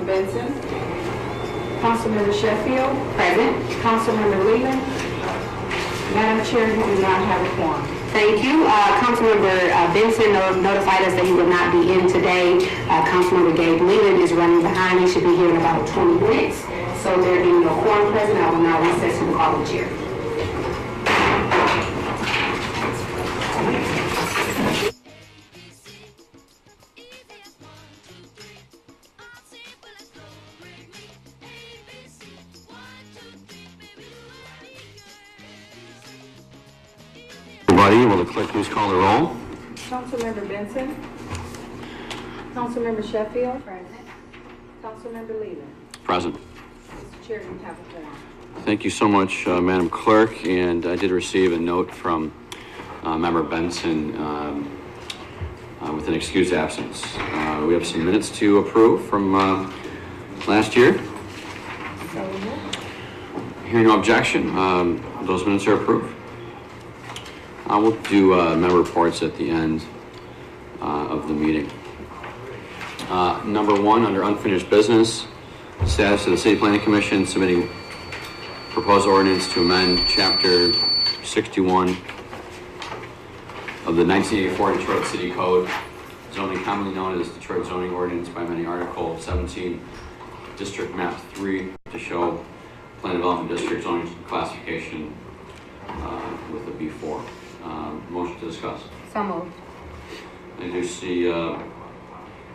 Councilmember Benson. Councilmember Sheffield. Present. Councilmember Leland. Madam Chair, we do not have a quorum. Thank you. Councilmember Benson notified us that he would not be in today. Councilmember Gabe Leland is running behind. He should be here in about 20 minutes. So there being no quorum present, I will now recess to the call of the chair. Will the clerk please call the roll? Councilmember Benson. Councilmember Sheffield. Present. Councilmember Leland. Present. Mr. Chair, you have a quorum. Thank you so much, Madam Clerk. And I did receive a note from Member Benson with an excused absence. We have some minutes to approve from last year. Hearing no objection, those minutes are approved. We'll do member reports at the end of the meeting. Number one, under unfinished business, status of the City Planning Commission submitting proposed ordinance to amend Chapter 61 of the 1984 Detroit City Code, zoning commonly known as Detroit Zoning Ordinance by many, Article 17, District Map 3, to show Plan Development District zoning classification with a B4. Motion to discuss. So moved. I do see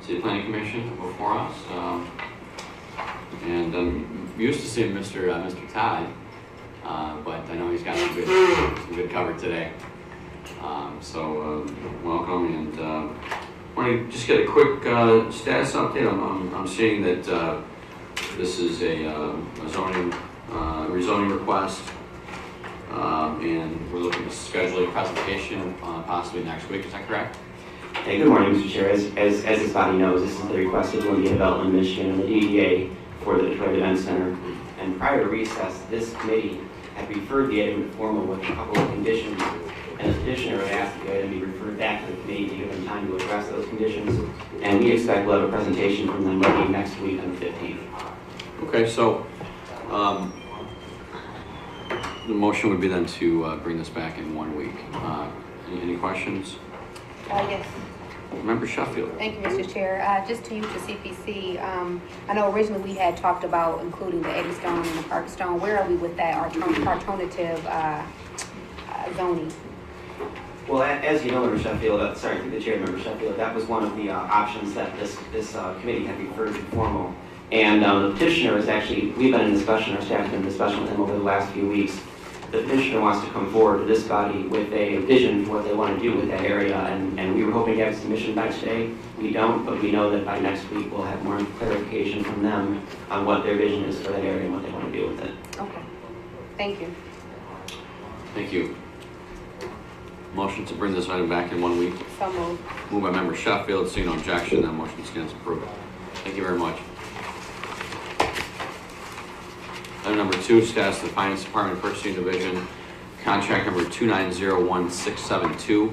City Planning Commission before us, and we used to see Mr. Todd, but I know he's got some good cover today. So welcome, and I want to just get a quick status update. I'm seeing that this is a zoning rezoning request. And we're looking to schedule a presentation possibly next week. Is that correct? Hey, good morning, Mr. Chair. As this body knows, this is the request of Columbia Development, Michigan, and the DDA for the Detroit Event Center. And prior to recess, this committee had referred the item to formal with a couple of conditions, and the petitioner had asked the item be referred back to the committee to give them time to address those conditions. And we expect we'll have a presentation from them ready next week on the 15th. Okay, so the motion would be then to bring this back in 1 week. Any questions? Yes. Member Sheffield. Thank you, Mr. Chair. Just to use the CPC, I know originally we had talked about including the Eddystone and the Parkstone. Where are we with that alternative zoning? Well, as you know, Member Sheffield, sorry, through the chair, Member Sheffield, that was one of the options that this committee had referred to formal. And the petitioner is actually, we've been in discussion, our staff has been in discussion with him over the last few weeks. The petitioner wants to come forward to this body with a vision for what they want to do with that area, and we were hoping to have submission by today. We don't, but we know that by next week we'll have more clarification from them on what their vision is for that area and what they want to do with it. Okay. Thank you. Thank you. Motion to bring this item back in 1 week. So moved. Moved by Member Sheffield. Seeing no objection, that motion stands approved. Thank you very much. Item number two, status of the Finance Department Purchasing Division, contract number 2901672.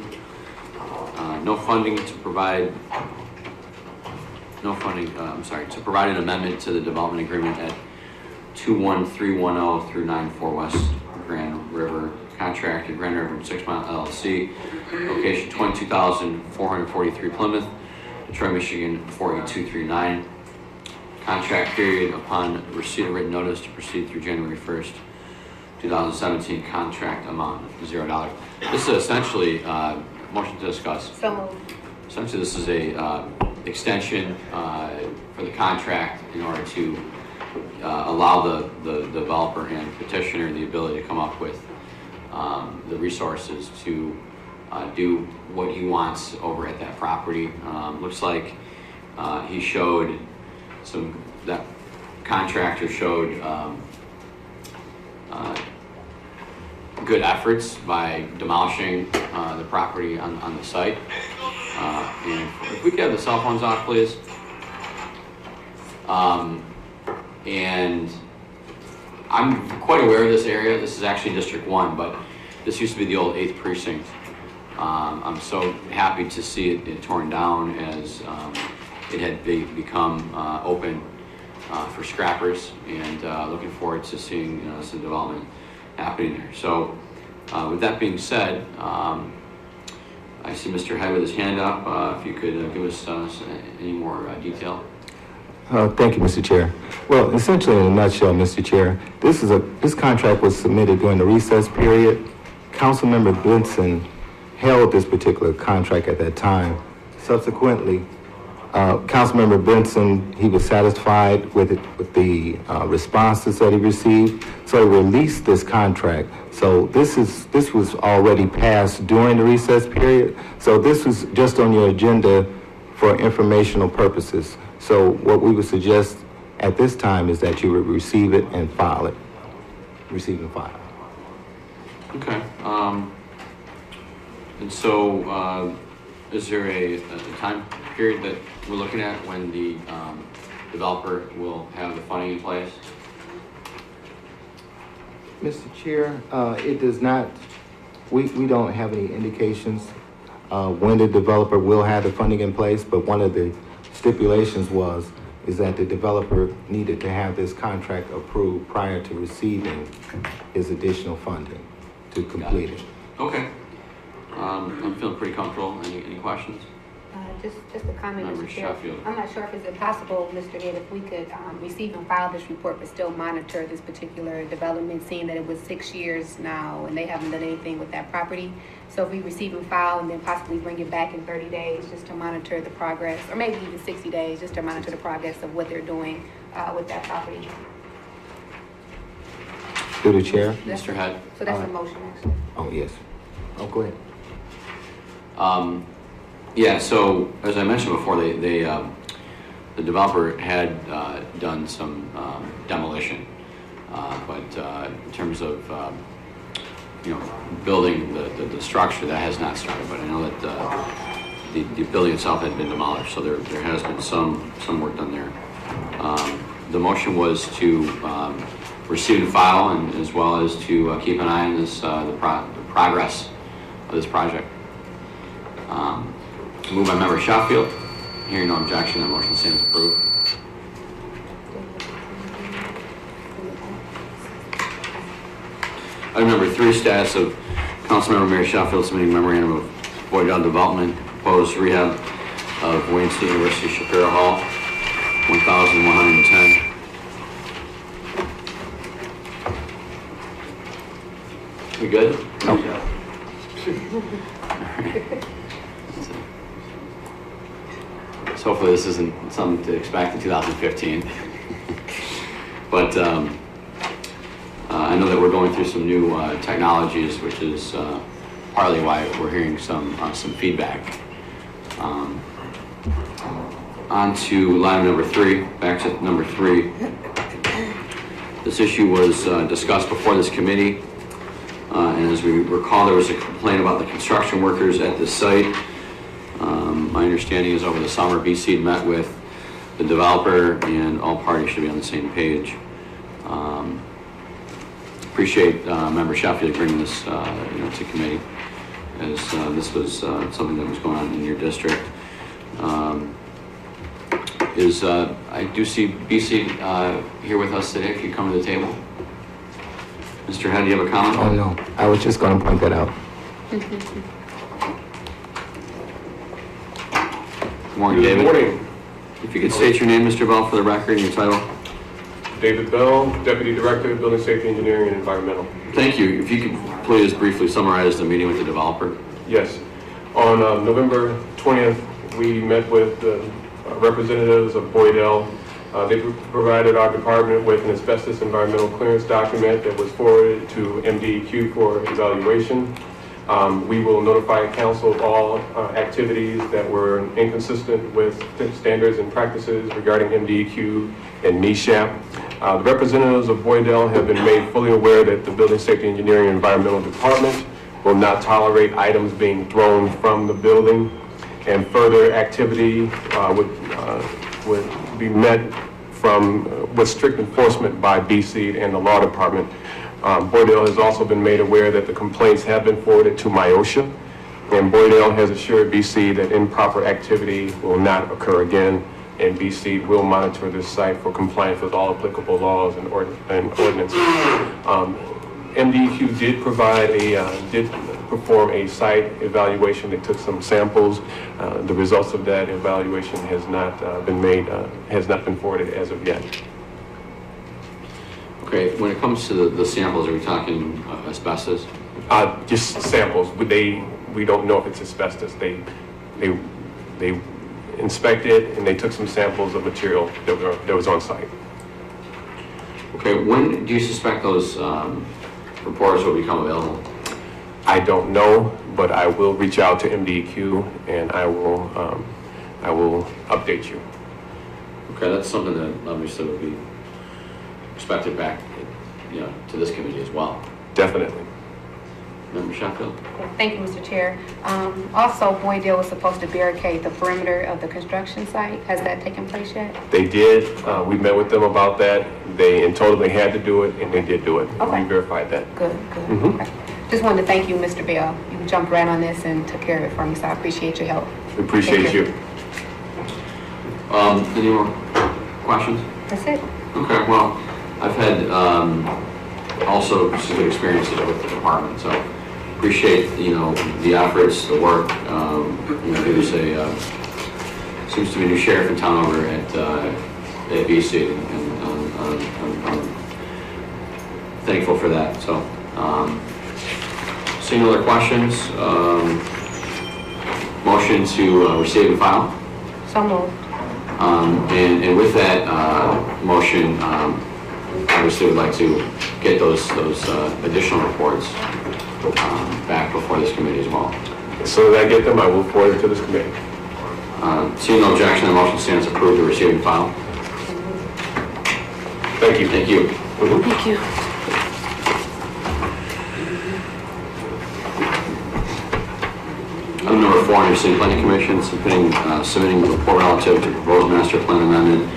To provide an amendment to the development agreement at 21310 through 94 West Grand River. Contractor Grand River 6 Mile LLC, location 22,443 Plymouth, Detroit, Michigan 48239. Contract period upon receipt of written notice to proceed through January 1st, 2017. Contract amount $0. This is essentially motion to discuss. So moved. Essentially, this is a extension for the contract in order to allow the developer and petitioner the ability to come up with the resources to do what he wants over at that property. Looks like he showed that contractor showed good efforts by demolishing the property on the site. And if we could have the cell phones off, please. And I'm quite aware of this area. This is actually District 1, but this used to be the old 8th Precinct. I'm so happy to see it torn down as it had become open for scrappers, and looking forward to seeing some development happening there. So with that being said, I see Mr. Head with his hand up. If you could give us any more detail. Thank you, Mr. Chair. Well, essentially, in a nutshell, Mr. Chair, this contract was submitted during the recess period. Councilmember Benson held this particular contract at that time. Subsequently, Councilmember Benson, he was satisfied with the responses that he received, so he released this contract. So this was already passed during the recess period. So this was just on your agenda for informational purposes. So what we would suggest at this time is that you would receive it and file it. Receive and file. Okay. And so, is there a time period that we're looking at when the developer will have the funding in place? Mr. Chair, it does not, we don't have any indications when the developer will have the funding in place, but one of the stipulations is that the developer needed to have this contract approved prior to receiving his additional funding to complete it. Okay. I'm feeling pretty comfortable. Any questions? Just a comment, Member Mr. Chair. Sheffield. I'm not sure if it's impossible, Mr. Head, if we could receive and file this report, but still monitor this particular development, seeing that it was 6 years now and they haven't done anything with that property. So if we receive and file and then possibly bring it back in 30 days just to monitor the progress, or maybe even 60 days, just to monitor the progress of what they're doing with that property. Through the chair? Mr. Head? So that's a motion, actually. Oh, yes. Oh, go ahead. Yeah, so as I mentioned before, the developer had done some demolition, but in terms of building the structure, that has not started. But I know that the building itself had been demolished, so there has been some work done there. The motion was to receive and file, and as well as to keep an eye on this the progress of this project. Moved by Member Sheffield. Hearing no objection, the motion stands approved. Item number 3, status of Councilmember Mary Sheffield submitting memorandum of Boydell Development, proposed rehab of Wayne State University Shapiro Hall, 1,110. We good? So hopefully this isn't something to expect in 2015. But I know that we're going through some new technologies, which is partly why we're hearing some feedback. On to line number 3, back to number 3. This issue was discussed before this committee, and as we recall, there was a complaint about the construction workers at this site. My understanding is over the summer, BC met with the developer, and all parties should be on the same page. Appreciate Member Sheffield bringing this to committee, as this was something that was going on in your district. I do see BC here with us today. If you come to the table. Mr. Head, do you have a comment? Oh, no. I was just going to point that out. Good morning, David. Good morning. If you could state your name, Mr. Bell, for the record, and your title. David Bell, Deputy Director of Building Safety Engineering and Environmental. Thank you. If you could please briefly summarize the meeting with the developer. Yes. On November 20th, we met with the representatives of Boydell. They provided our department with an asbestos environmental clearance document that was forwarded to MDEQ for evaluation. We will notify council of all activities that were inconsistent with standards and practices regarding MDEQ and NESHAP. The representatives of Boydell have been made fully aware that the Building Safety Engineering and Environmental Department will not tolerate items being thrown from the building, and further activity would be met with strict enforcement by BC and the law department. Boydell has also been made aware that the complaints have been forwarded to MIOSHA, and Boydell has assured BC that improper activity will not occur again. and BC will monitor this site for compliance with all applicable laws and ordinances. MDEQ did perform a site evaluation. They took some samples. The results of that evaluation has not been forwarded as of yet. Okay, when it comes to the samples, are we talking asbestos? Just samples. We don't know if it's asbestos. They inspected and they took some samples of material that was on site. Okay, when do you suspect those reports will become available? I don't know, but I will reach out to MDEQ and I will update you. Okay, that's something that obviously would be expected back, to this committee as well. Definitely. Member Sheffield? Thank you, Mr. Chair. Also, Boydell was supposed to barricade the perimeter of the construction site. Has that taken place yet? They did. We met with them about that. They in total they had to do it, and they did do it. Okay. We verified that. Good. Okay. Just wanted to thank you, Mr. Bell. You jumped right on this and took care of it for me, so I appreciate your help. We appreciate you. Any more questions? That's it. Okay, well, I've had also some good experiences with the department, so appreciate the efforts, the work. There's seems to be a new sheriff in town over at BC, and I'm thankful for that. So, seeing no other questions, motion to receive and file. So moved. And with that motion, obviously would like to get those additional reports back before this committee as well. As soon as I get them, I will forward it to this committee. Seeing no objection, the motion stands approved to receive and file. Thank you. Thank you. Thank you. Item number 4 under City Planning Commission, submitting a report relative to proposed master plan amendment,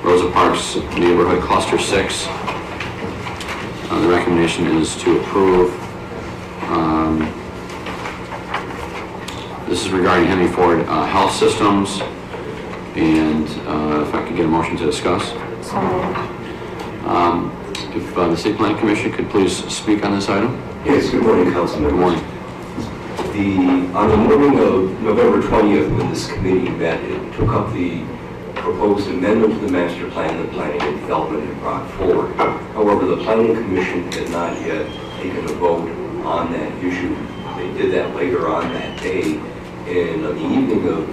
Rosa Parks Neighborhood Cluster 6. The recommendation is to approve. This is regarding Henry Ford Health Systems, and if I could get a motion to discuss. So moved. If the City Planning Commission could please speak on this item. Yes, good morning, Councilman. Good morning. On the morning of November 20th, when this committee met, it took up the proposed amendment to the master plan that Planning and Development had brought forward. However, the Planning Commission had not yet taken a vote on that issue. They did that later on that day, and on the evening of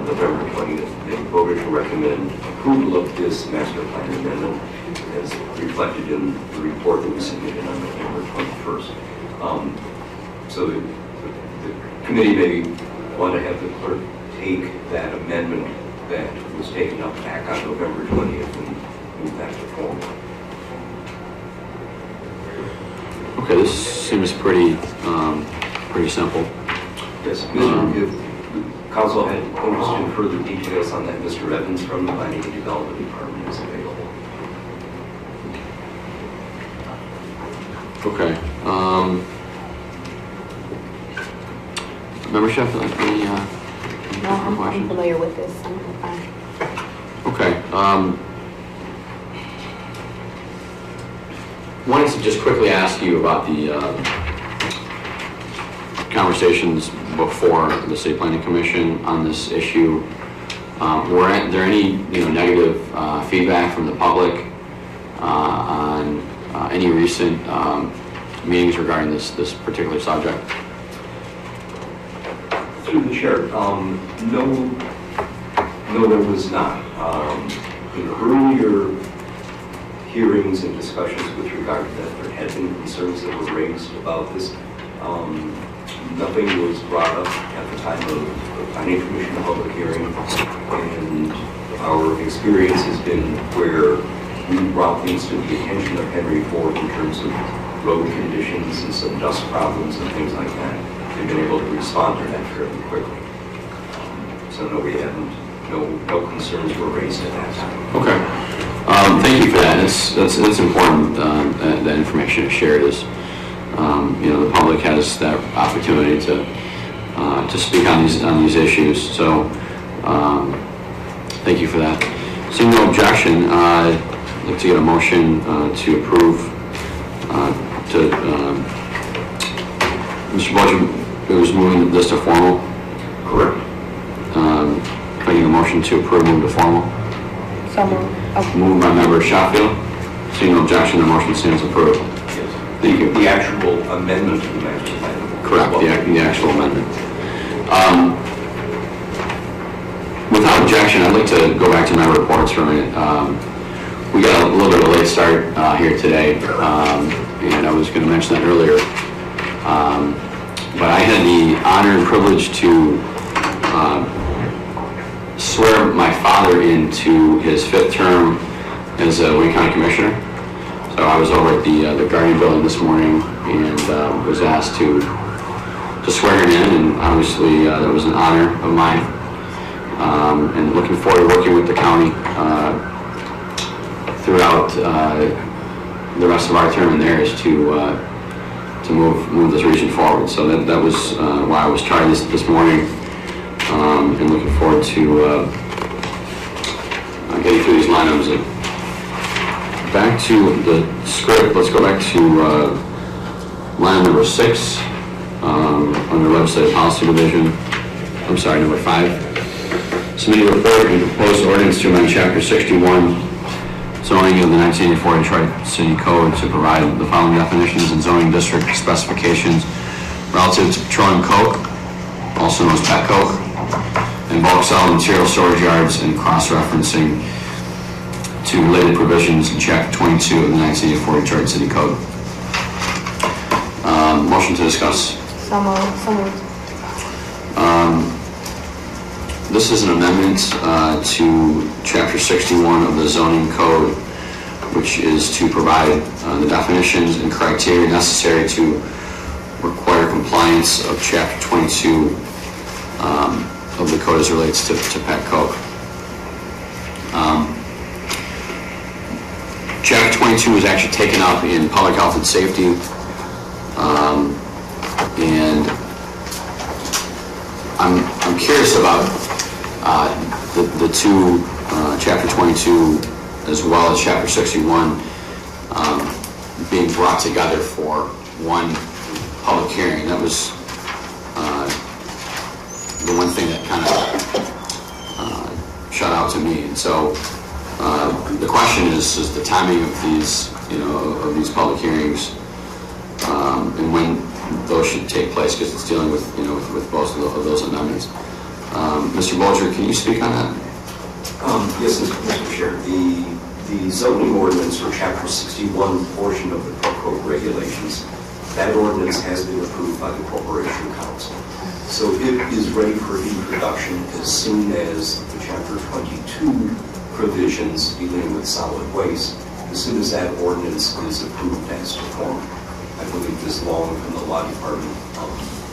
November 20th, they voted to recommend approval of this master plan amendment as reflected in the report that was submitted on November 21st. So the committee may want to have the clerk take that amendment that was taken up back on November 20th and move that to form. Okay, this seems pretty simple. Yes, if the council had interest in further details on that, Mr. Evans from the Planning and Development Department is available. Okay. Member Sheffield, any No, I'm questions? familiar with this. I'm fine. Okay. Wanted to just quickly ask you about the conversations before the City Planning Commission on this issue. Were there any negative feedback from the public on any recent meetings regarding this particular subject? Through the chair, no, there was not. In earlier hearings and discussions with regard to that, there had been concerns that were raised about this. Nothing was brought up at the time of the Planning Commission public hearing, and our experience has been where we brought things to the attention of Henry Ford in terms of road conditions and some dust problems and things like that. They've been able to respond to that fairly quickly. So no, we haven't, no concerns were raised at that time. Okay. Thank you for that. That's important. That information is shared. The public has that opportunity to speak on these issues. So Thank you for that. Seeing no objection, I'd like to get a motion to approve Mr. Bodger, it was moving this to formal. Correct. Can I get a motion to approve move to formal? So moved. Moved by member Sheffield. Seeing no objection, the motion stands approved. Yes. Thank you. The actual amendment to the master plan. Correct, the actual amendment. Without objection, I'd like to go back to my reports for a minute. We got a little bit of a late start here today, and I was going to mention that earlier. But I had the honor and privilege to swear my father into his 5th term as a Wayne County Commissioner. So I was over at the Guardian Building this morning and was asked to swear him in, and obviously that was an honor of mine. And looking forward to working with the county throughout the rest of our term and theirs to move this region forward. So that was why I was trying this morning, and looking forward to getting through these line items. Back to the script. Let's go back to line number 6 under Legislative Policy Division. I'm sorry, number 5. Submitting a report and proposed ordinance to amend Chapter 61 zoning of the 1984 Detroit City Code to provide the following definitions and zoning district specifications relative to petroleum coke, also known as pet coke, and bulk solid material storage yards, and cross-referencing to related provisions in Chapter 22 of the 1984 Detroit City Code. Motion to discuss. So moved. This is an amendment to Chapter 61 of the zoning code, which is to provide the definitions and criteria necessary to require compliance of Chapter 22 of the code as it relates to pet coke. Chapter 22 was actually taken up in public health and safety, and I'm curious about the two, Chapter 22 as well as Chapter 61 being brought together for one public hearing. That was the one thing that kind of shut out to me. And so the question is the timing of these, of these public hearings, and when those should take place, because it's dealing with, with both of those amendments. Mr. Bolger, can you speak on that? Yes, Mr. Chair. The zoning ordinance for Chapter 61 portion of the code regulations, that ordinance has been approved by the Corporation Council. So it is ready for introduction as soon as the Chapter 22 provisions dealing with solid waste, as soon as that ordinance is approved as to form. I believe Ms. Long from the Law Department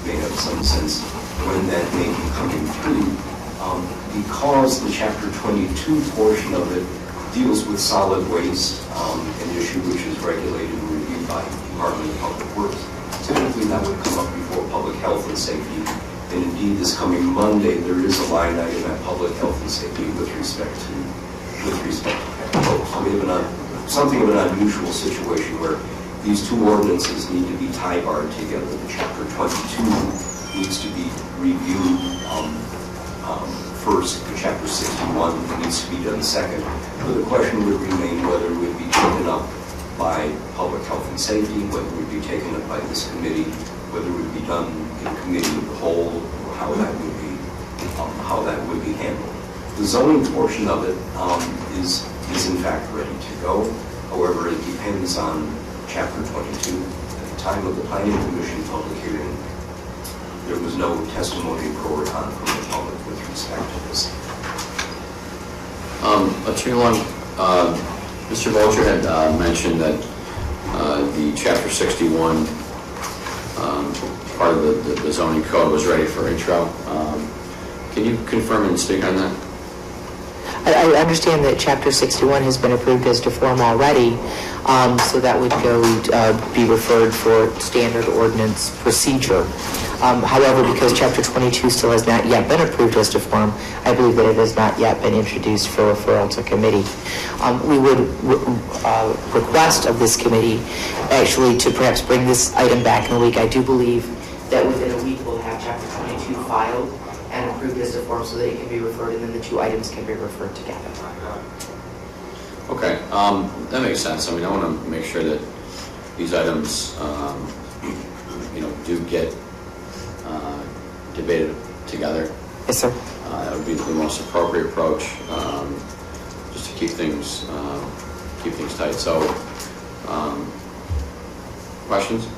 may have some sense when that may be coming through. Because the Chapter 22 portion of it deals with solid waste, an issue which is regulated and reviewed by the Department of Public Works, typically that would come up before Public Health and Safety. And indeed, this coming Monday, there is a line item at Public Health and Safety with respect to pet coke. So we have something of an unusual situation where these two ordinances need to be tie-barred together. The Chapter 22 needs to be reviewed first. The Chapter 61 needs to be done second. So the question would remain whether it would be taken up by Public Health and Safety, whether it would be taken up by this committee, whether it would be done in committee of the whole, or how that would be handled. The zoning portion of it is in fact ready to go. However, it depends on Chapter 22. At the time of the Planning Commission public hearing, there was no testimony pro or con from the public with respect to this. Attorney Long, Mr. Bolger had mentioned that the Chapter 61 part of the zoning code was ready for intro. Can you confirm and speak on that? I understand that Chapter 61 has been approved as to form already, so that would go, be referred for standard ordinance procedure. However, because Chapter 22 still has not yet been approved as to form, I believe that it has not yet been introduced for referral to committee. We would request of this committee actually to perhaps bring this item back in a week. I do believe that within a week we'll have Chapter 22 filed and approved as to form so that it can be referred, and then the two items can be referred together. Okay, that makes sense. I mean, I want to make sure that these items, do get debated together. Yes, sir. That would be the most appropriate approach, just to keep things tight. So, questions?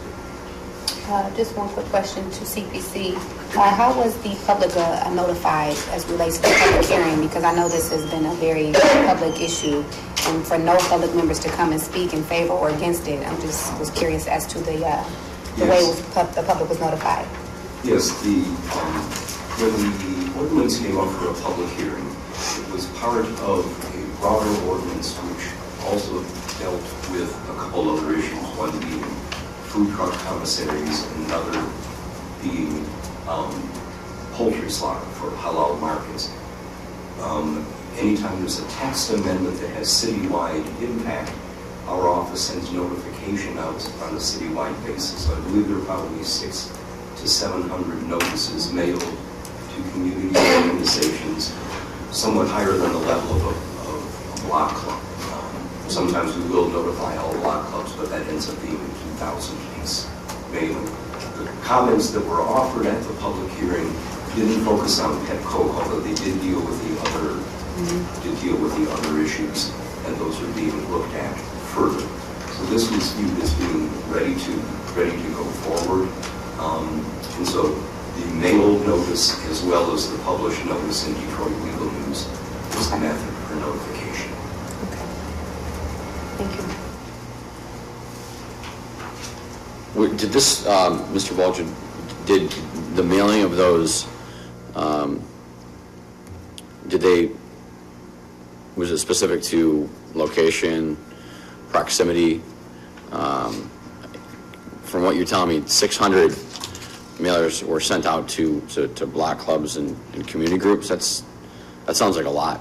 Just one quick question to CPC. How was the public notified as relates to the public hearing? Because I know this has been a very public issue, and for no public members to come and speak in favor or against it, I'm just was curious as to the way the public was notified. Yes, when the ordinance came up for a public hearing, it was part of a broader ordinance which also dealt with a couple other issues, one being food truck commissaries and another being poultry slaughter for halal markets. Anytime there's a text amendment that has citywide impact, our office sends notification out on a citywide basis. I believe there are probably 600 to 700 notices mailed to community organizations, somewhat higher than the level of a block club. Sometimes we will notify all block clubs, but that ends up being a 2,000-piece mailing. The comments that were offered at the public hearing didn't focus on Petco, although they did deal with the other issues, and those are being looked at further. So this was viewed as being ready to go forward. And so the mailed notice as well as the published notice in Detroit Legal News was the method for notification. Okay. Thank you. Did this, Mr. Bulger, did the mailing of those, was it specific to location, proximity? From what you're telling me, 600 mailers were sent out to block clubs and community groups. That sounds like a lot.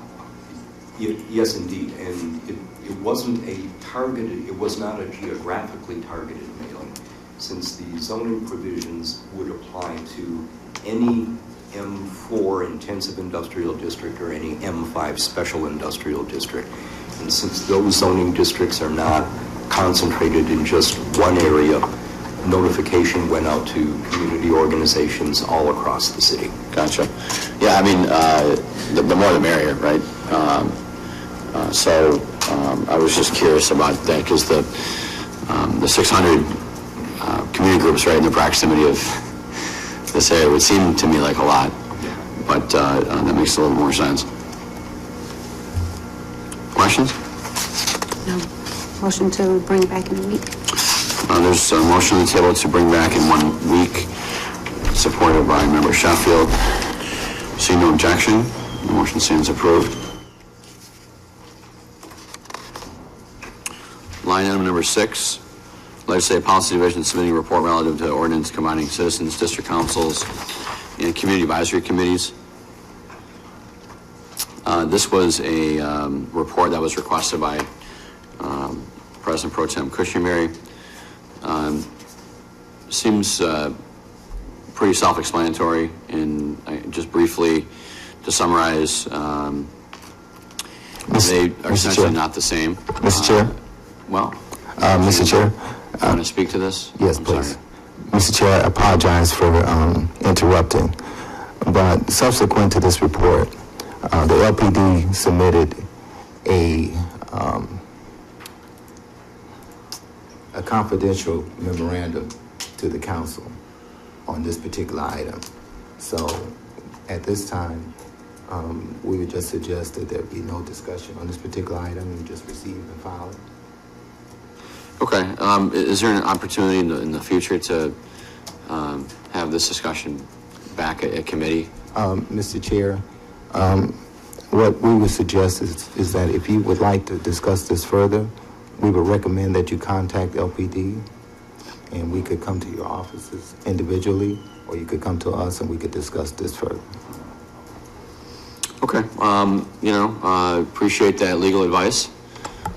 Yes, indeed. And it wasn't a targeted, it was not a geographically targeted mailing, since the zoning provisions would apply to any M4 intensive industrial district or any M5 special industrial district. And since those zoning districts are not concentrated in just one area, notification went out to community organizations all across the city. Gotcha. Yeah, I mean, the more the merrier, right? So I was just curious about that because the 600 community groups right in the proximity of this area would seem to me like a lot, but that makes a little more sense. Questions? No. Motion to bring back in a week. There's a motion on the table to bring back in 1 week, supported by Member Sheffield. Seeing no objection, the motion stands approved. Line item number 6, Legislative Policy Division submitting a report relative to ordinance combining citizens, district councils, and community advisory committees. This was a report that was requested by President Pro Tem Cushionberry. Seems pretty self-explanatory, and just briefly to summarize, they are essentially not the same. Mr. Chair? Mr. Chair? Want to speak to this? Yes, please. Mr. Chair, I apologize for interrupting, but subsequent to this report, the LPD submitted a confidential memorandum to the council on this particular item. So at this time, we would just suggest that there be no discussion on this particular item and just receive and file it. Okay. Is there an opportunity in the future to have this discussion back at committee? Mr. Chair, what we would suggest is that if you would like to discuss this further, we would recommend that you contact LPD, and we could come to your offices individually, or you could come to us and we could discuss this further. Okay, appreciate that legal advice.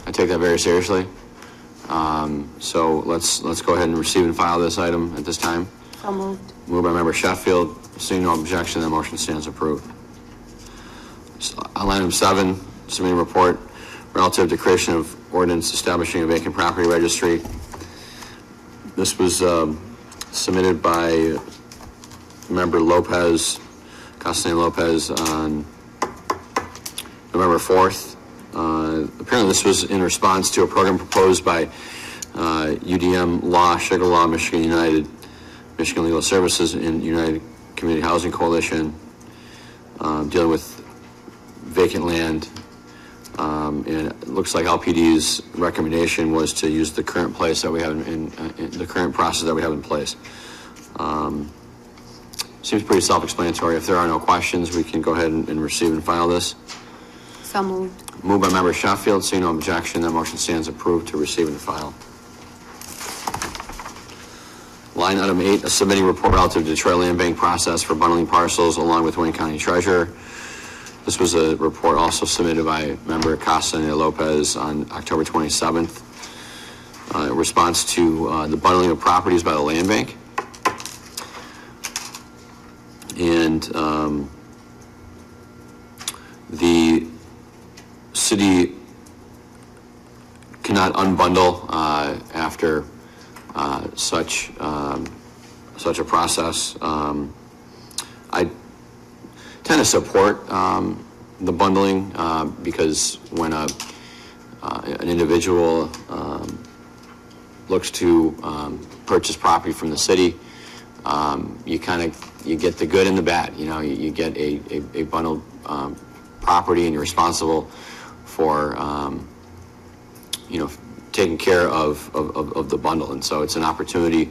I take that very seriously. So let's go ahead and receive and file this item at this time. So moved. Moved by Member Sheffield. Seeing no objection, the motion stands approved. On item 7, submitting report relative to creation of ordinance establishing a vacant property registry. This was submitted by Member Lopez, Castellano Lopez, on November 4th. Apparently this was in response to a program proposed by UDM Law, Sugar Law, Michigan United, Michigan Legal Services, and United Community Housing Coalition, dealing with vacant land. And it looks like LPD's recommendation was to use the current place that we have in the current process that we have in place. Seems pretty self-explanatory. If there are no questions, we can go ahead and receive and file this. So moved. Moved by Member Sheffield. Seeing no objection, that motion stands approved to receive and file. Line item 8, a submitting report relative to Detroit Land Bank process for bundling parcels along with Wayne County Treasurer. This was a report also submitted by Member Castellano Lopez on October 27th in response to the bundling of properties by the Land Bank. And the city cannot unbundle after such a process. I tend to support the bundling because when an individual looks to purchase property from the city, you get the good and the bad. You get a bundled property, and you're responsible for taking care of the bundle. And so it's an opportunity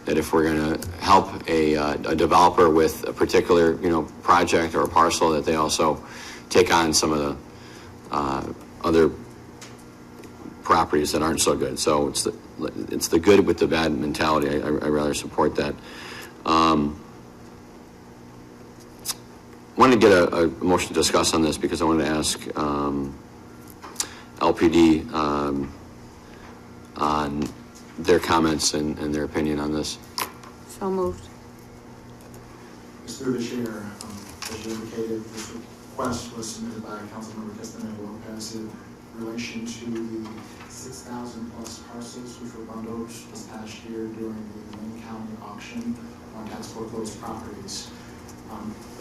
that if we're going to help a developer with a particular project or a parcel, that they also take on some of the other properties that aren't so good. So it's the good with the bad mentality. I rather support that. Wanted to get a motion to discuss on this because I wanted to ask LPD on their comments and their opinion on this. So moved. Mr. the Chair, as you indicated, this request was submitted by Councilmember Castellano Lopez in relation to the 6,000 plus parcels which were bundled this past year during the Wayne County auction on tax foreclosed properties.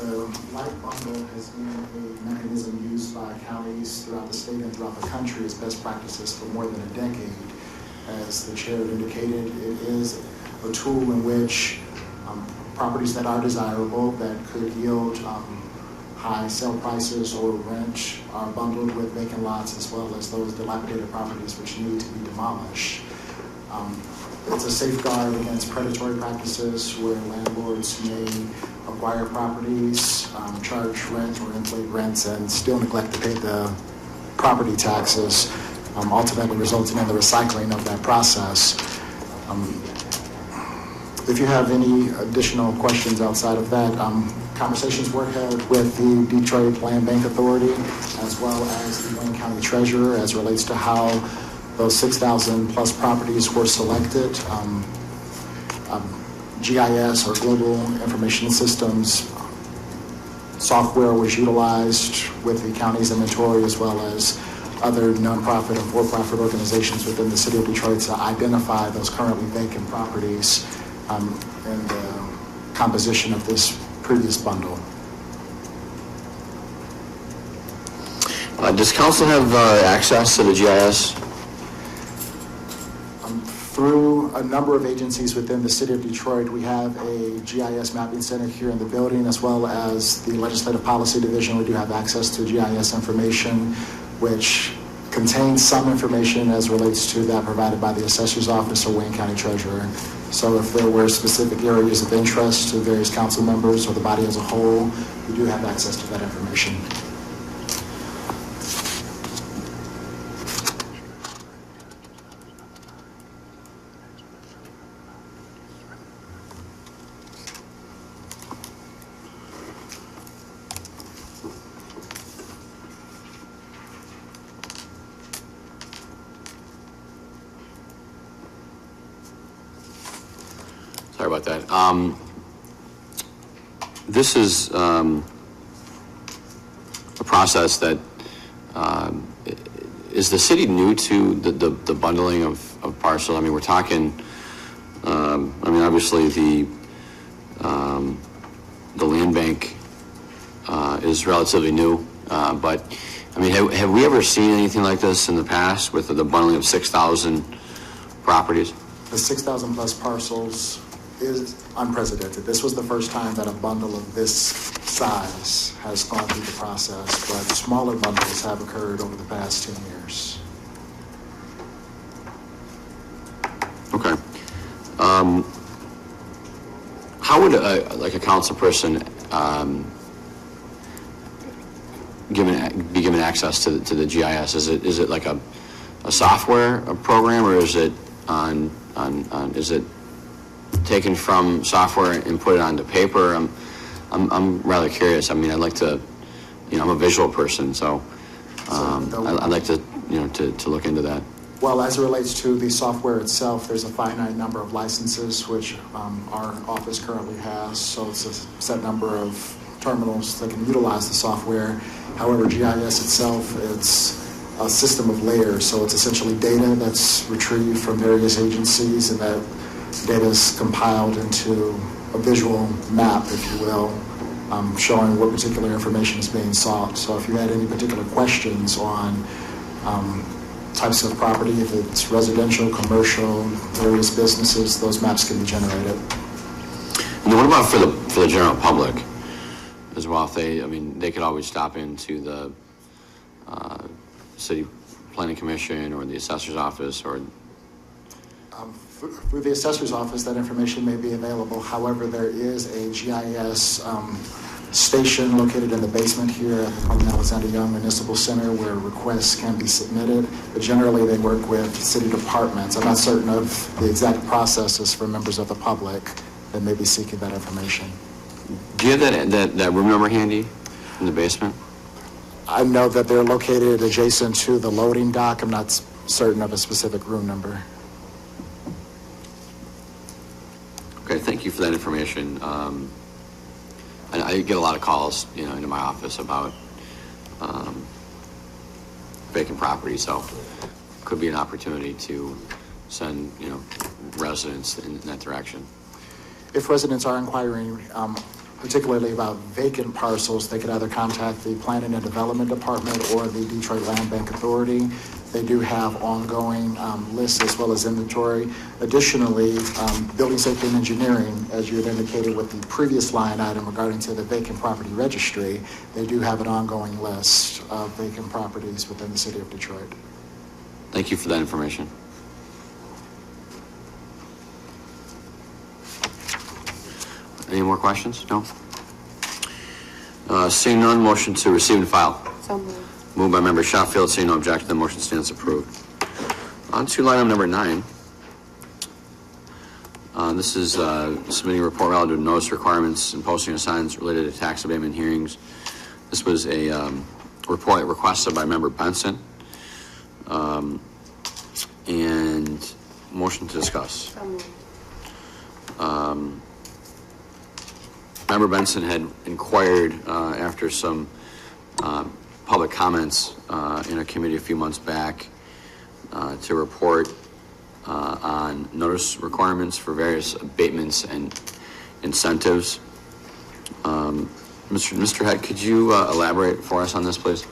The light bundle has been a mechanism used by counties throughout the state and throughout the country as best practices for more than a decade. As the chair indicated, it is a tool in which properties that are desirable, that could yield high sale prices or rent, are bundled with vacant lots, as well as those dilapidated properties which need to be demolished. It's a safeguard against predatory practices where landlords may acquire properties, charge rent or inflate rents, and still neglect to pay the property taxes, ultimately resulting in the recycling of that process. If you have any additional questions outside of that, conversations were held with the Detroit Land Bank Authority as well as the Wayne County Treasurer as relates to how those 6,000 plus properties were selected. GIS, or Global Information Systems, software was utilized with the county's inventory as well as other nonprofit and for-profit organizations within the city of Detroit to identify those currently vacant properties in the composition of this previous bundle. Does council have access to the GIS? Through a number of agencies within the city of Detroit, we have a GIS mapping center here in the building, as well as the Legislative Policy Division. We do have access to GIS information, which contains some information as relates to that provided by the Assessor's Office or Wayne County Treasurer. So if there were specific areas of interest to various council members or the body as a whole, we do have access to that information. Sorry about that. This is a process that is the city new to the bundling of parcel? I mean, we're talking. I mean, obviously the land bank is relatively new, but I mean, have we ever seen anything like this in the past with the bundling of 6,000 properties? The 6,000 plus parcels is unprecedented. This was the first time that a bundle of this size has gone through the process, but smaller bundles have occurred over the past 10 years. Okay. How would like a council person be given access to the GIS? Is it like a software program, or is it is it taken from software and put it onto paper? I'm rather curious. I mean, I'd like to, I'm a visual person, so I'd like to to look into that. Well, as it relates to the software itself, there's a finite number of licenses which our office currently has, so it's a set number of terminals that can utilize the software. However, GIS itself, it's a system of layers, so it's essentially data that's retrieved from various agencies, and that data is compiled into a visual map, if you will, showing what particular information is being sought. So if you had any particular questions on types of property, if it's residential, commercial, various businesses, those maps can be generated. And then what about for the general public as well? If they could always stop into the city planning commission or the assessor's office, or through the assessor's office, that information may be available. However, there is a GIS station located in the basement here at the Colonel Alexander Young Municipal Center where requests can be submitted, but generally they work with city departments. I'm not certain of the exact processes for members of the public that may be seeking that information. do you have that room number handy in the basement? I know that they're located adjacent to the loading dock. I'm not certain of a specific room number. Okay, thank you for that information. I get a lot of calls, into my office about vacant property, so could be an opportunity to send, residents in that direction. If residents are inquiring particularly about vacant parcels, they could either contact the Planning and Development Department or the Detroit Land Bank Authority. They do have ongoing lists as well as inventory. Additionally, Building Safety and Engineering, as you had indicated with the previous line item regarding to the vacant property registry, they do have an ongoing list of vacant properties within the city of Detroit. Thank you for that information. Any more questions? No? Seeing none, motion to receive and file. So moved. Moved by member Sheffield, seeing no objection, the motion stands approved. On to item number 9. This is submitting a report relative to notice requirements and posting of signs related to tax abatement hearings. This was a report requested by member Benson. And motion to discuss. So moved. Member Benson had inquired after some public comments in a committee a few months back to report on notice requirements for various abatements and incentives. Mr. Head, could you elaborate for us on this, please?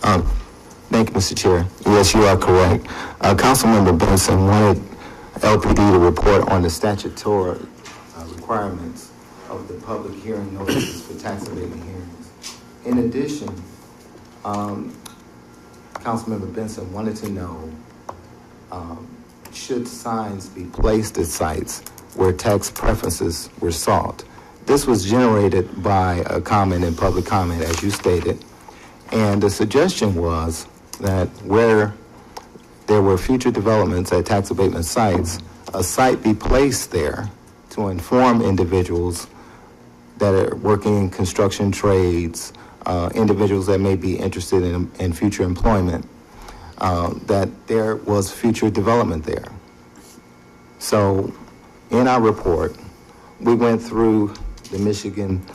Thank you, Mr. Chair. Yes, you are correct. Councilmember Benson wanted LPD to report on the statutory requirements of the public hearing notices for tax abatement hearings. In addition, Councilmember Benson wanted to know should signs be placed at sites where tax preferences were sought. This was generated by a comment in public comment, as you stated, and the suggestion was that where there were future developments at tax abatement sites, a site be placed there to inform individuals that are working in construction trades, individuals that may be interested in future employment, that there was future development there. So in our report, we went through the Michigan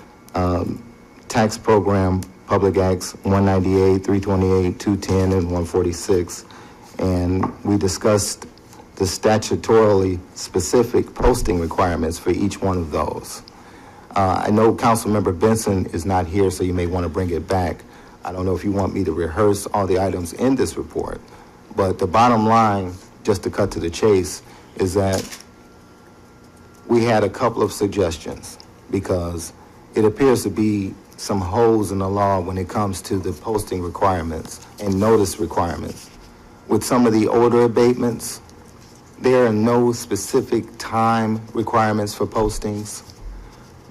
tax program, Public Acts 198, 328, 210, and 146, and we discussed the statutorily specific posting requirements for each one of those. I know Councilmember Benson is not here, so you may want to bring it back. I don't know if you want me to rehearse all the items in this report, but the bottom line, just to cut to the chase, is that we had a couple of suggestions because it appears to be some holes in the law when it comes to the posting requirements and notice requirements. With some of the older abatements, there are no specific time requirements for postings.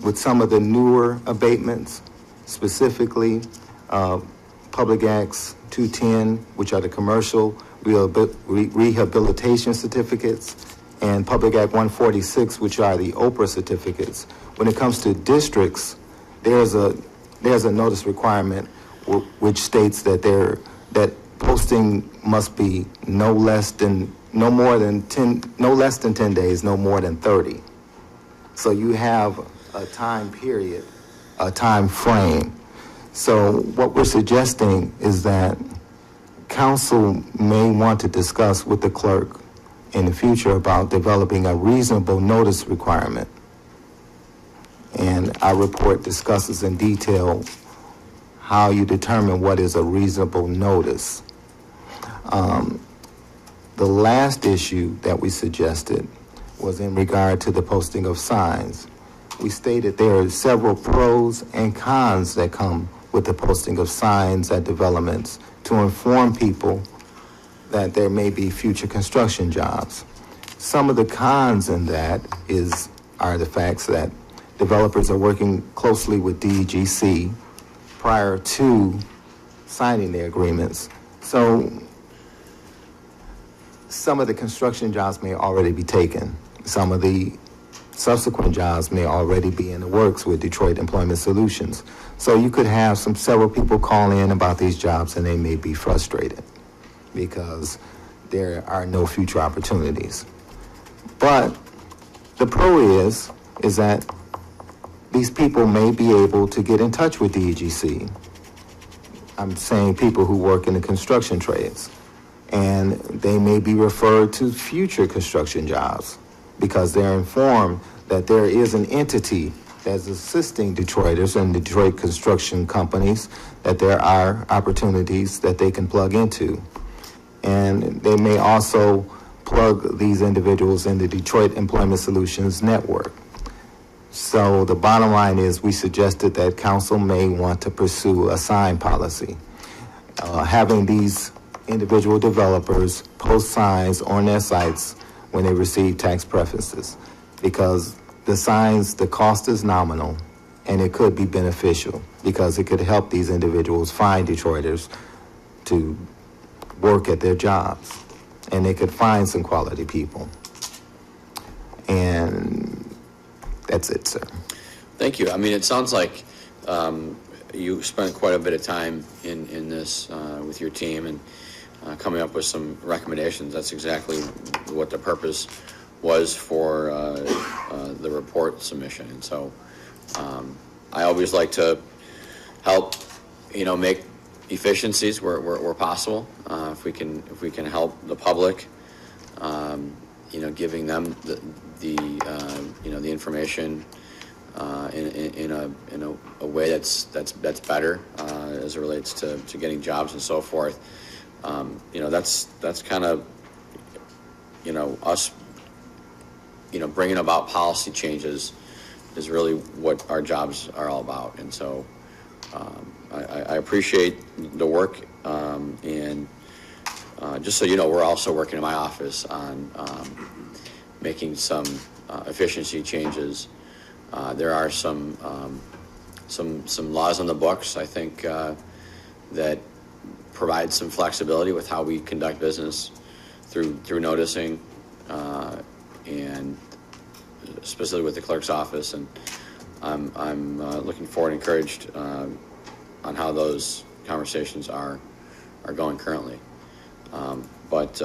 With some of the newer abatements, specifically Public Acts 210, which are the commercial rehabilitation certificates, and Public Act 146, which are the Oprah certificates. When it comes to districts, there's a notice requirement which states that posting must be no less than 10 days, no more than 30. So you have a time period, a time frame. So what we're suggesting is that council may want to discuss with the clerk in the future about developing a reasonable notice requirement. And our report discusses in detail how you determine what is a reasonable notice. The last issue that we suggested was in regard to the posting of signs. We stated there are several pros and cons that come with the posting of signs at developments to inform people that there may be future construction jobs. Some of the cons in that are the facts that developers are working closely with DEGC prior to signing their agreements. So some of the construction jobs may already be taken. Some of the subsequent jobs may already be in the works with Detroit Employment Solutions. So you could have several people call in about these jobs and they may be frustrated because there are no future opportunities. But the pro is that these people may be able to get in touch with DEGC. I'm saying people who work in the construction trades. And they may be referred to future construction jobs because they're informed that there is an entity that's assisting Detroiters and Detroit construction companies, that there are opportunities that they can plug into. And they may also plug these individuals in the Detroit Employment Solutions network. So the bottom line is we suggested that council may want to pursue a sign policy. Having these individual developers post signs on their sites when they receive tax preferences, because the signs, the cost is nominal, and it could be beneficial because it could help these individuals find Detroiters to work at their jobs, and they could find some quality people. And that's it, sir. Thank you. I mean, it sounds like you spent quite a bit of time in this with your team and coming up with some recommendations. That's exactly what the purpose was for the report submission. And so I always like to help, make efficiencies where possible. If we can help the public, giving them the information in a way that's better as it relates to getting jobs and so forth. That's kind of us bringing about policy changes is really what our jobs are all about. And so I appreciate the work, and just so you know, we're also working in my office on making some efficiency changes. There are some laws on the books, I think, that provide some flexibility with how we conduct business through noticing, and specifically with the clerk's office. And I'm looking forward and encouraged on how those conversations are going currently. But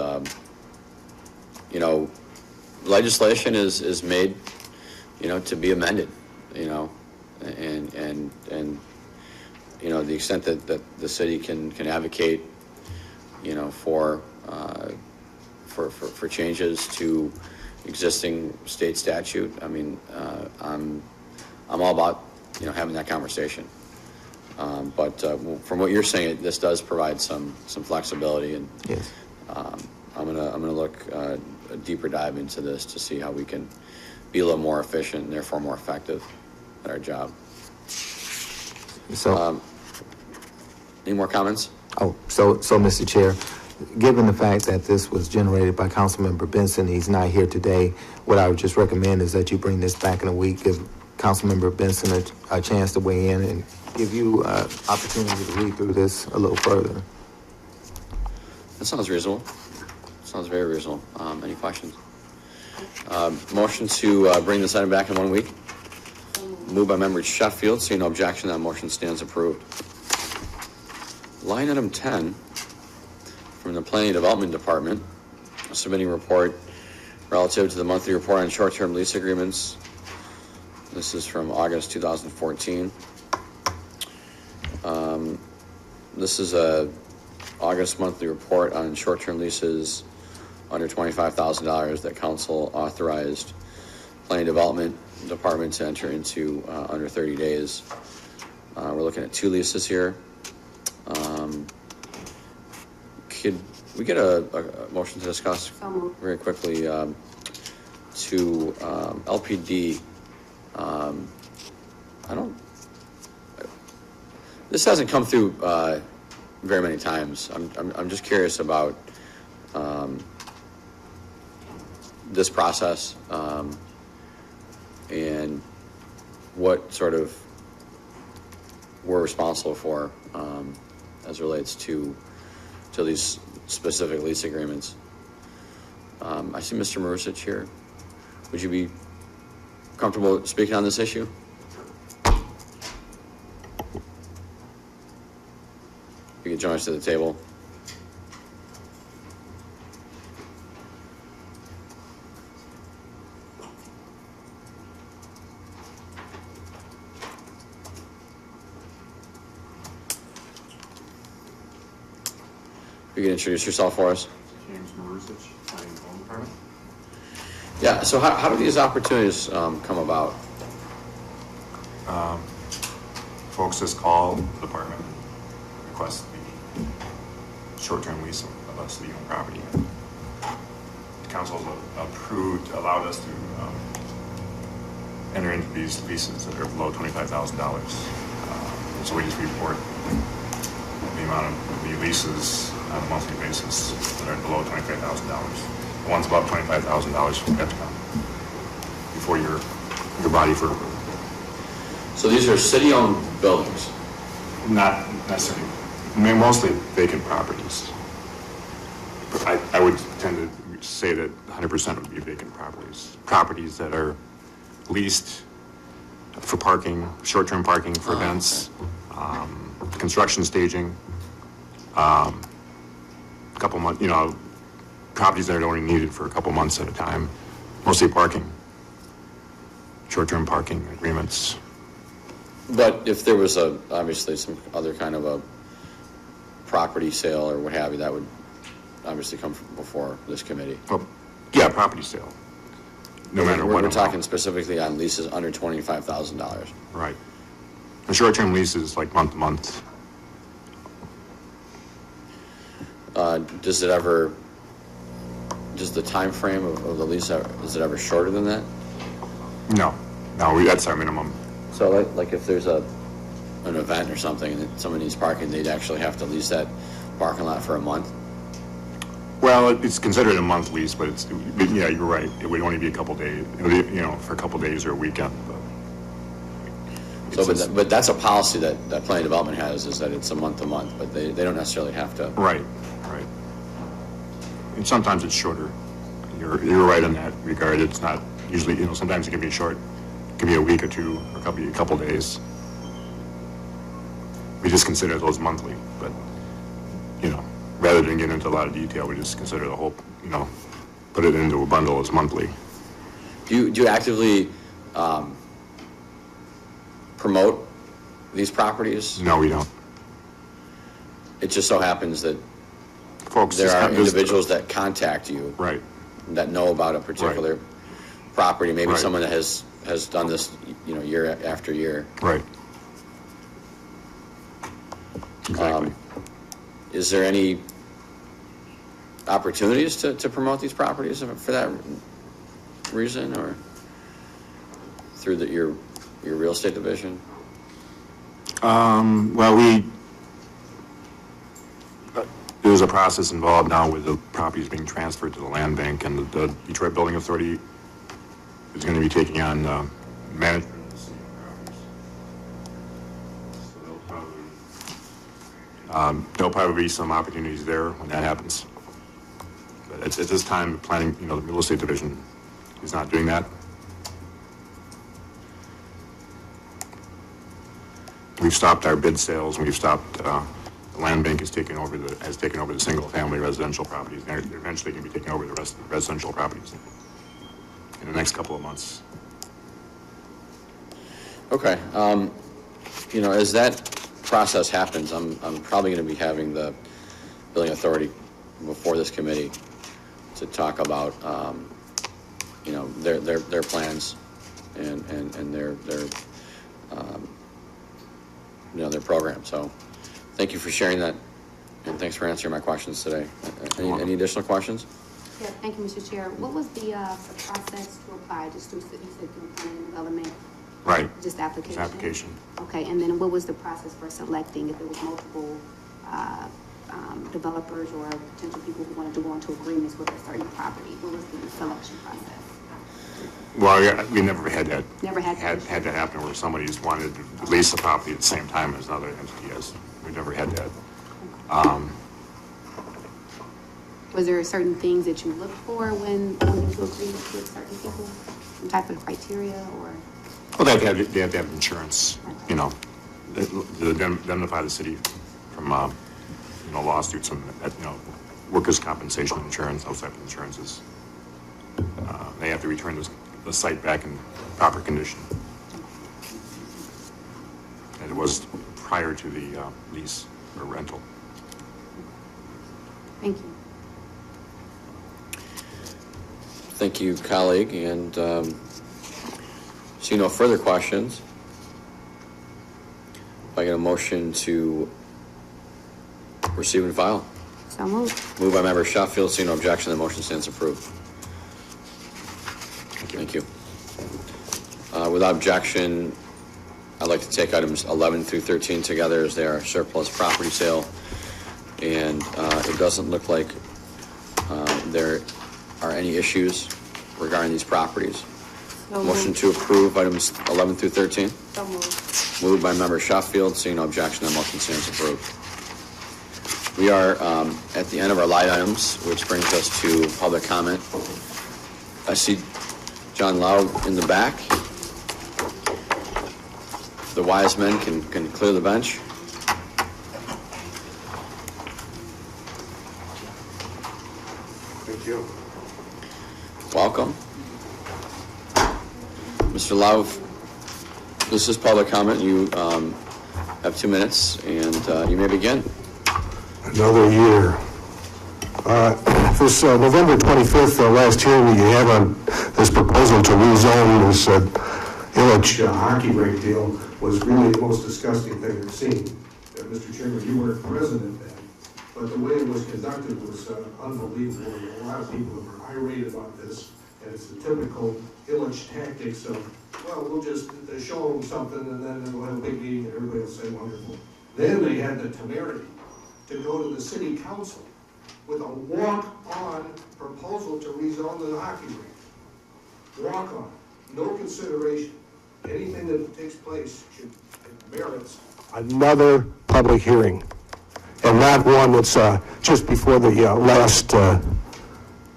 legislation is made to be amended, and the extent that the city can advocate, for changes to existing state statute. I mean, I'm all about, having that conversation. But from what you're saying, this does provide some flexibility, and Yes. I'm gonna look a deeper dive into this to see how we can be a little more efficient and therefore more effective at our job. So, Any more comments? so, Mr. Chair, given the fact that this was generated by Councilmember Benson, he's not here today, what I would just recommend is that you bring this back in a week, give Councilmember Benson a chance to weigh in and give you opportunity to read through this a little further. That sounds reasonable. Sounds very reasonable. Any questions? Motion to bring this item back in 1 week. Moved by member Sheffield. Seeing no objection, that motion stands approved. Line item 10 from the Planning and Development Department, submitting report relative to the monthly report on short-term lease agreements. This is from August 2014. This is a August monthly report on short-term leases under $25,000 that council authorized Planning Development Department to enter into under 30 days. We're looking at 2 leases here. Could we get a motion to discuss very quickly to LPD? This hasn't come through very many times. I'm just curious about this process and what sort of we're responsible for as relates to these specific lease agreements. I see Mr. Marusic here. Would you be comfortable speaking on this issue? You can join us to the table. You can introduce yourself for us. James Marusic, Planning and Development Department. Yeah, so how do these opportunities come about? Folks just call the department, request the short-term lease of a city-owned property. The council approved, allowed us to enter into these leases that are below $25,000. So we just report the amount of the leases on a monthly basis that are below $25,000. The ones above $25,000 have to come before your body for approval. So these are city-owned buildings? Not necessarily. I mean, mostly vacant properties. But I would tend to say that 100% would be vacant properties. Properties that are leased for parking, short-term parking for events, construction staging, a couple months, properties that are only needed for a couple months at a time, mostly parking, short-term parking agreements. But if there was obviously some other kind of a property sale or what have you, that would obviously come before this committee. Well, yeah, property sale, no matter what. We're talking specifically on leases under $25,000. Right. The short-term lease is like month to month. Does the time frame of the lease, is it ever shorter than that? No, that's our minimum. So like if there's an event or something and someone needs parking, they'd actually have to lease that parking lot for a month? Well, it's considered a month lease, but yeah, you're right. It would only be a couple days, for a couple days or a weekend. But that's a policy that Planning Development has, is that it's a month to month, but they don't necessarily have to. Right. And sometimes it's shorter. You're right in that regard. It's not usually, sometimes it can be short. It can be a week or two, or a couple days. We just consider those monthly, but, rather than get into a lot of detail, we just consider the whole, put it into a bundle as monthly. Do you actively promote these properties? No, we don't. It just so happens that Folks, there this- are this- individuals that contact you Right, that know about a particular property, maybe Right. someone that has done this, year after year. right. Exactly. Is there any opportunities to promote these properties for that reason, or through your real estate division? Well, there's a process involved now with the properties being transferred to the land bank, and the Detroit Building Authority is going to be taking on management of the city properties. So there'll probably be some opportunities there when that happens. But at this time, the planning, the real estate division is not doing that. We've stopped our bid sales, and we've stopped, the land bank has taken over the single-family residential properties. They're eventually going to be taking over the rest of the residential properties in the next couple of months. Okay, as that process happens, I'm probably going to be having the building authority before this committee to talk about, their plans and their program. So thank you for sharing that, and thanks for answering my questions today. Any additional questions? Yeah, thank you, Mr. Chair. What was the process to apply? Just you said through planning and development? Right. Just application? It's application. Okay, and then what was the process for selecting if there was multiple developers or potential people who wanted to go into agreements with a certain property? What was the selection process? Well, yeah, we never had that. Never had that Had to happen where somebody's wanted to lease the property at the same time as another entity has. We never had that. Was there certain things that you looked for when you agreed with certain people? Some type of criteria or? Well, they have to have insurance, to indemnify the city from, lawsuits and, workers' compensation insurance, those type of insurances. They have to return the site back in proper condition. And it was prior to the lease or rental. Thank you. Thank you, colleague, and see no further questions. If I get a motion to receive and file. So moved. Moved by member Sheffield, see no objection, the motion stands approved. Thank you. Without objection, I'd like to take items 11 through 13 together as they are surplus property sale. And it doesn't look like there are any issues regarding these properties. So Motion moved. to approve items 11 through 13. So moved. Moved by member Sheffield, seeing no objection, the motion stands approved. We are at the end of our light items, which brings us to public comment. I see John Lau in the back. The wise men can clear the bench. Thank you. Welcome. Mr. Lau, this is public comment. You have 2 minutes, and you may begin. Another year. This November 25th, last hearing that you had on this proposal to rezone this Illich hockey rink deal was really the most disgusting thing I've seen. Mr. Chairman, you weren't president then, but the way it was conducted was unbelievable. A lot of people were irate about this, and it's the typical Illich tactics of, well, we'll just show them something and then we'll have a big meeting and everybody will say wonderful. Then they had the temerity to go to the city council with a walk-on proposal to rezone the hockey rink. Walk-on, no consideration. Anything that takes place should merits another public hearing, and not one that's just before the last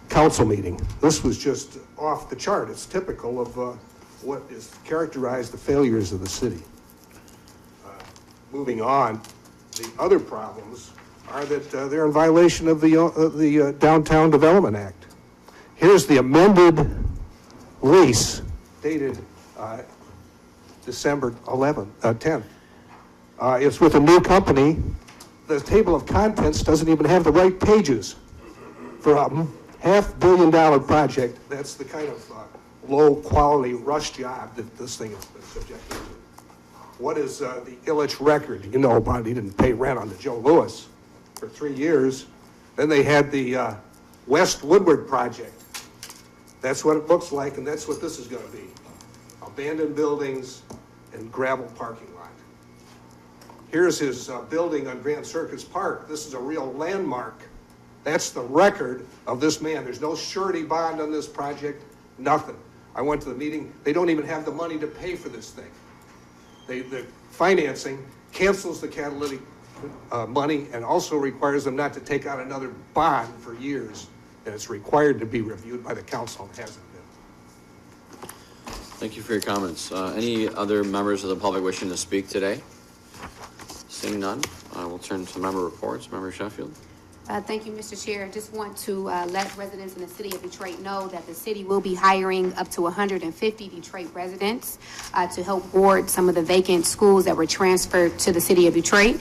council meeting. This was just off the chart. It's typical of what is characterized the failures of the city. Moving on, the other problems are that they're in violation of the Downtown Development Act. Here's the amended lease dated December 10th. It's with a new company. The table of contents doesn't even have the right pages for a $500 million project. That's the kind of low-quality rush job that this thing has been subjected to. What is the Illich record? You know about it. He didn't pay rent on the Joe Louis for 3 years. Then they had the West Woodward project. That's what it looks like, and that's what this is going to be. Abandoned buildings and gravel parking lot. Here's his building on Grand Circus Park. This is a real landmark. That's the record of this man. There's no surety bond on this project, nothing. I went to the meeting. They don't even have the money to pay for this thing. The financing cancels the catalytic money and also requires them not to take out another bond for years. And it's required to be reviewed by the council and hasn't been. Thank you for your comments. Any other members of the public wishing to speak today? Seeing none, we'll turn to member reports. Member Sheffield. Thank you, Mr. Chair. I just want to let residents in the city of Detroit know that the city will be hiring up to 150 Detroit residents to help board some of the vacant schools that were transferred to the city of Detroit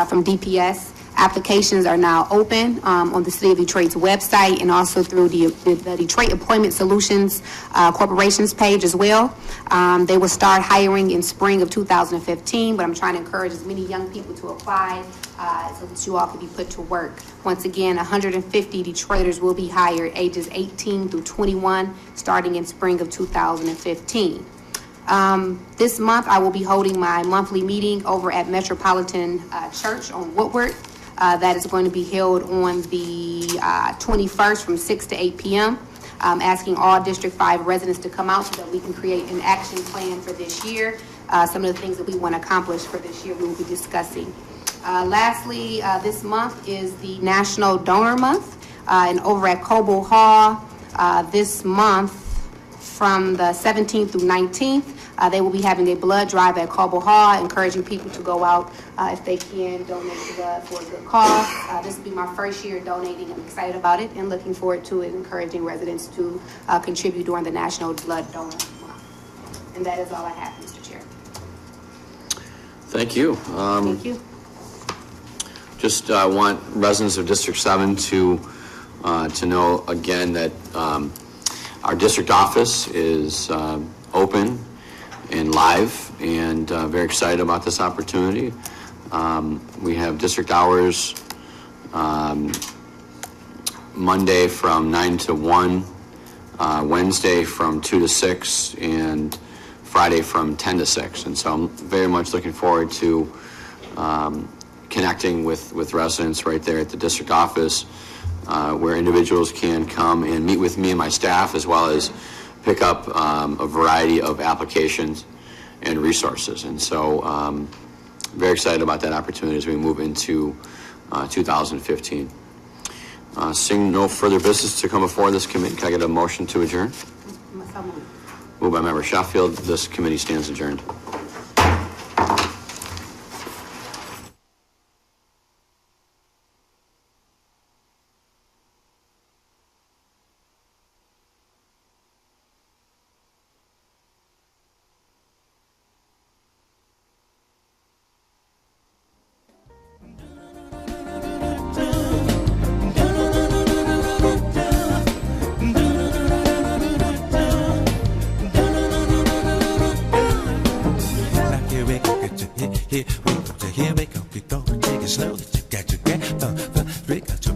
from DPS. Applications are now open on the City of Detroit's website and also through the Detroit Employment Solutions Corporation's page as well. They will start hiring in spring of 2015, but I'm trying to encourage as many young people to apply so that you all can be put to work. Once again, 150 Detroiters will be hired ages 18 through 21 starting in spring of 2015. This month, I will be holding my monthly meeting over at Metropolitan Church on Woodward. That is going to be held on the 21st from 6 to 8 p.m. Asking all District 5 residents to come out so that we can create an action plan for this year. Some of the things that we want to accomplish for this year we will be discussing. Lastly, this month is the National Donor Month. And over at Coble Hall this month from the 17th through 19th, they will be having a blood drive at Coble Hall, encouraging people to go out if they can donate blood for a good cause. This will be my first year donating. I'm excited about it and looking forward to it, encouraging residents to contribute during the National Blood Donor Month. And that is all I have, Mr. Chair. Thank you. Thank you. Just want residents of District 7 to know again that our district office is open and live, and very excited about this opportunity. We have district hours Monday from 9 to 1, Wednesday from 2 to 6, and Friday from 10 to 6. And so I'm very much looking forward to connecting with residents right there at the district office, where individuals can come and meet with me and my staff, as well as pick up a variety of applications and resources. And so very excited about that opportunity as we move into 2015. Seeing no further business to come before this committee, can I get a motion to adjourn? Moved by Member Sheffield. This committee stands adjourned. Here we go, we go, take it slow, you got your breath,